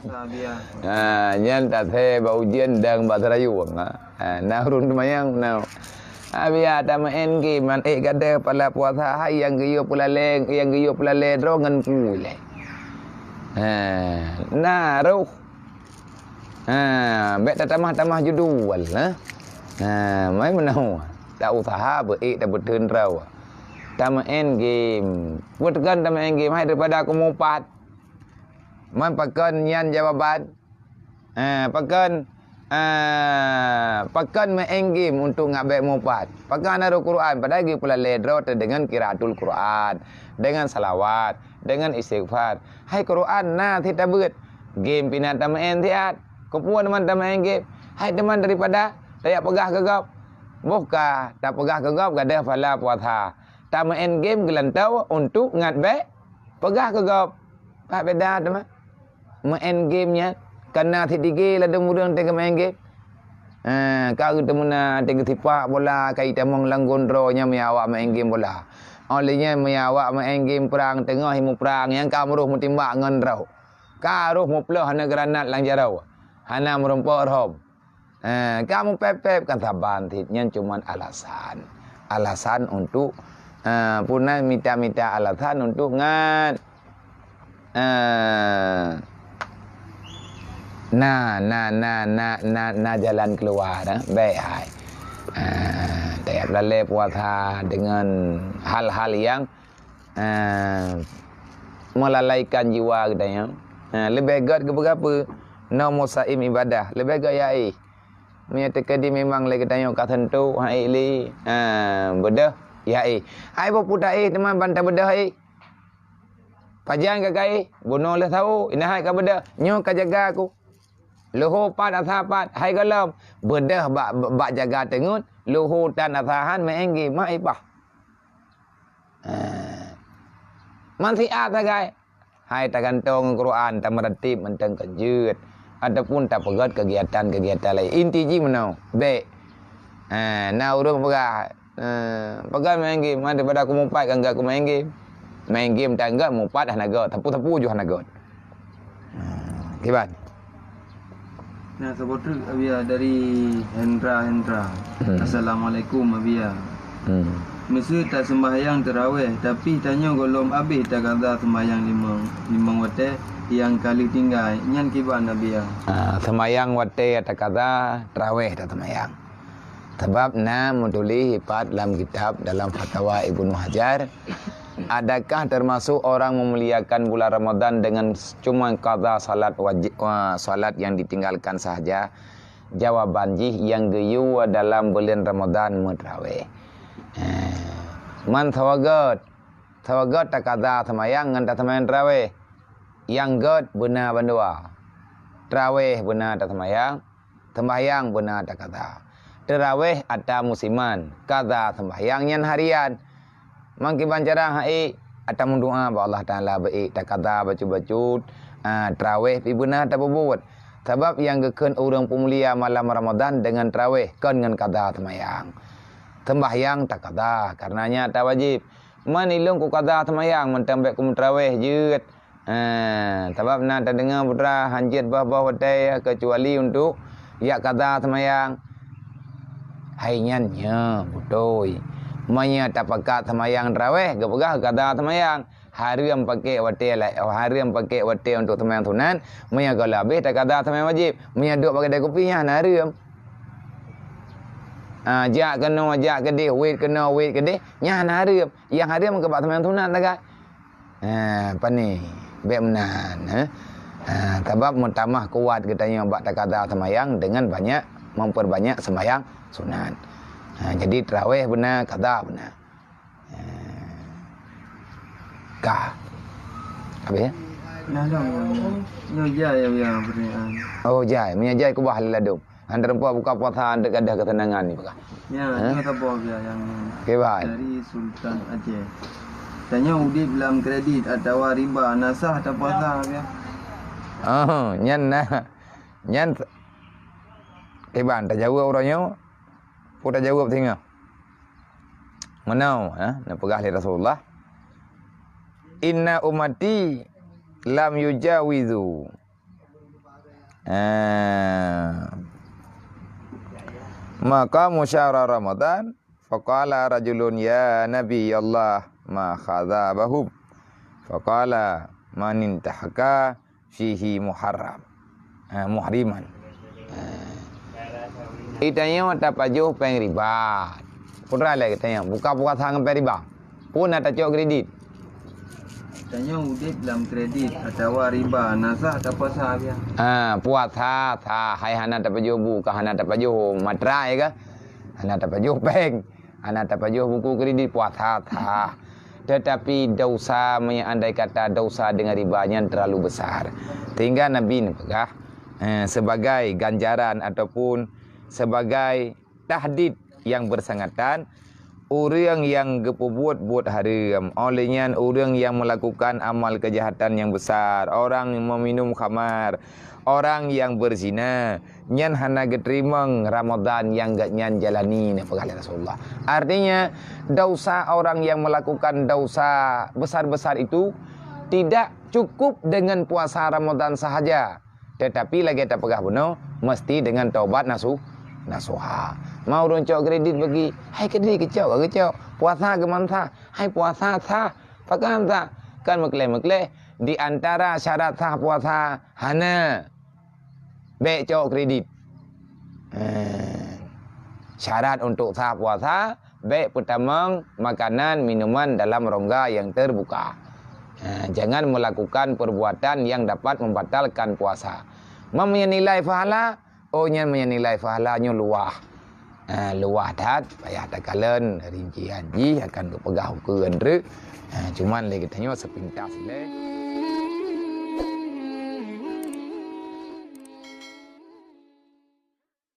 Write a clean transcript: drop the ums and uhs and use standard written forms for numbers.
Nyan tak the ba ujian dang ba terayu na run mayang na abia ta main game man gada pala puasa hai yang giyo pula leng yang giyo pula le ro ngan pu le na ro bet tamah judul mai menau tak usaha tak betul rau ta main game buatkan ta main game hai daripada aku mumpat man pakan nyan jawaban pakan main game untuk ngabek mumpat pakan ada Quran pada lagi pula ledro dengan qiraatul Quran dengan salawat dengan istighfar hai Quran na kita buat game pina ta main tiat kepuan teman ta main game hai teman daripada tak pegah gegap buka tak pegah gegap gadah pala puasa ta main game gelantau untuk ngabek pegah gegap tak beda teman main gamenya kena tidige la demudang tengah main game kau temuna tengah tipak bola kai tamong langgondro nya me awak main game bola olehnya me awak main game perang tengah himu perang yang kau meruh mutimbak ngan rau ka ruh muplah hana granat lang jarau hana merumpok rom kamu pepep kan saban nya cuman alasan untuk punai minta alasan untuk ngan nah jalan keluar baik hai tiap lalai puasa dengan hal-hal yang melalaikan jiwa katanya lebih baik ke berapa nombor saim ibadah lebih baik ya menyatakan dia memang lagi tanya kat tentu hai li bedah ya ai puta teman bantai bedah pajan ke kai bunuh le tahu ini hai ka bedah nyo ka jaga aku luhu pat asapat hai galam bedah bak jaga tengut luhu tan asahan maenggi mai bah man si atagai hai ta gantong Quran ta meratib mentang kejut ataupun tak pegat kegiatan lain inti ji menau be na urang pegah pegat maenggi man daripada aku mumpat kan aku maenggi main game tak enggak mumpat dah naga tapu je naga kiban. Nah, sebotol Abia dari Hendra. Assalamualaikum Abia. Mesti tak sembahyang tarawih, tapi tanya golom habis tak kata sembahyang limang waktu yang kali tinggal. Nyan kiban Abia. Sembahyang waktu tak kata tarawih tak sembahyang. Sebab na mutuli hipat dalam kitab dalam fatwa Ibnu Hajar. Adakah termasuk orang memuliakan bulan Ramadan dengan cuma qada salat wajib salat yang ditinggalkan sahaja? Jawaban jih yang geyu dalam bulan Ramadan mutraweh. Man tawagat tak qada semayang ngan tak semayang tarawih. Yang god benar bandua. Tarawih benar tak sembahyang benar tak qada. Tarawih ada musiman, qada sembahyang nyan harian. Mangki bancara hai atau mendoa ba Allah Taala baik tak kata baca tarawih pi benar tak berbuat sebab yang geken orang pemulia malam Ramadan dengan tarawih kan dengan qada sembahyang tak kata karenanya tak wajib man ilung ku qada sembahyang mentambah ku tarawih jeut sebab nak tak dengar putra hanjit bah wadai kecuali untuk ya qada sembahyang hai nyannya betul manya tak pakat semayang tarawih gepegah kata semayang hari yang pakai wate untuk semayang sunat manya kalau habis tak kata semayang wajib manya duk pakai kopinya hari jak kedih wait kedih nya hari yang hari ke bak semayang sunat tak apa ni baik menan sebab mutamah kuat katanya bak tak kata semayang dengan banyak memperbanyak semayang sunat. Jadi tarawih benar, qada benar. Habis ya? Nah, nyo jai ya pertanyaan. Oh, jai. Menyajai ku bah ladum. Anda rempuan buka puasa anda gadah ketenangan ni pakah. Ya, nyo apa ya yang Keban. dari Sultan Aceh. Tanya udip dalam kredit atau riba nasah atau puasa ya? Oh, nyan keban tak jawab orangnya. Kita jawab tengok. Mana nak pegah li Rasulullah. Inna ummati lam yujawizu Maka musyara Ramadan faqala rajulun ya Nabi Allah ma khadzabahum faqala man intahaka fihi muharram muhriman. Itanya mata pajuh peng riba. Pura lagi tanya buka sang peng riba. Pun ada cok kredit. Tanya udit dalam kredit atau riba nasa atau puasa dia. Puasa tha hai hana ta pajuh buka hana ta pajuh matrai ke. Hana ta pajuh peng. Hana ta pajuh buku kredit puasa tha. Tetapi dosa andai kata dosa dengan ribanya terlalu besar. Sehingga Nabi ni pegah sebagai ganjaran ataupun sebagai tahdid yang bersangatan orang yang buat haram, olehnya orang yang melakukan amal kejahatan yang besar, orang yang meminum khamar, orang yang berzina, nyan hana geterimang Ramadan yang gak nyan jalani ni pegala Rasulullah. Artinya dosa orang yang melakukan dosa besar-besar itu tidak cukup dengan puasa Ramadan sahaja, tetapi lagi tak pegah benar mesti dengan taubat nasuha. Mau roncok kredit bagi, hai kredit kecau, puasa ke mantha, hai puasa sah, pakam sah, kan mekle di antara syarat sah puasa hana baik cok kredit. Syarat untuk sah puasa baik pertama makanan minuman dalam rongga yang terbuka. Jangan melakukan perbuatan yang dapat membatalkan puasa. Menilai pahala, ohnya menilai pahalanya luah. Luah dat, payah tak kalen rinci haji akan kepegah ke andre. Cuman lagi tanya sepintas le.